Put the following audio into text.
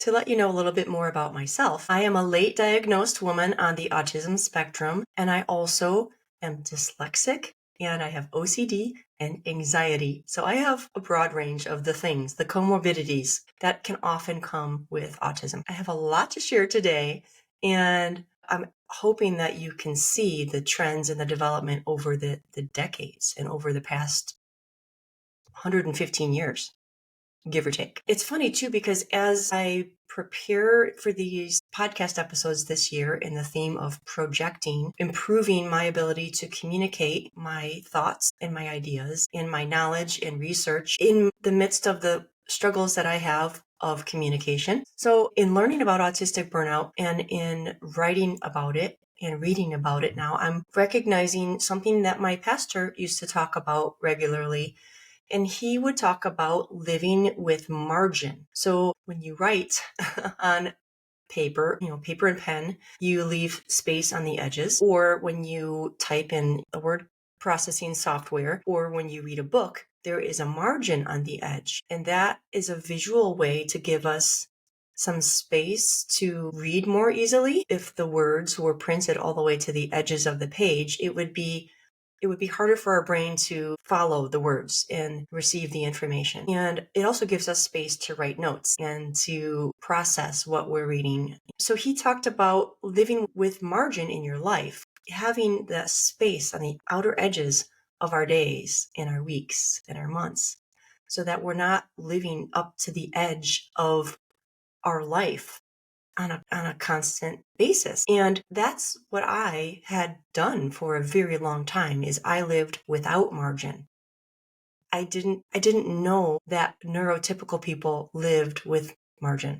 To let you know a little bit more about myself, I am a late diagnosed woman on the autism spectrum, and I also am dyslexic, and I have OCD and anxiety. So I have a broad range of the things, the comorbidities that can often come with autism. I have a lot to share today, and I'm hoping that you can see the trends and the development over the decades and over the past 115 years, give or take. It's funny too, because as I prepare for these podcast episodes this year in the theme of projecting, improving my ability to communicate my thoughts and my ideas and my knowledge and research in the midst of the struggles that I have of communication. So in learning about autistic burnout and in writing about it and reading about it now, I'm recognizing something that my pastor used to talk about regularly. And he would talk about living with margin. So when you write on paper, paper and pen, you leave space on the edges. Or when you type in a word processing software, or when you read a book, there is a margin on the edge. And that is a visual way to give us some space to read more easily. If the words were printed all the way to the edges of the page, it would be harder for our brain to follow the words and receive the information. And it also gives us space to write notes and to process what we're reading. So he talked about living with margin in your life, having that space on the outer edges of our days and our weeks and our months, so that we're not living up to the edge of our life on a constant basis. And that's what I had done for a very long time, is I lived without margin. I didn't know that neurotypical people lived with margin.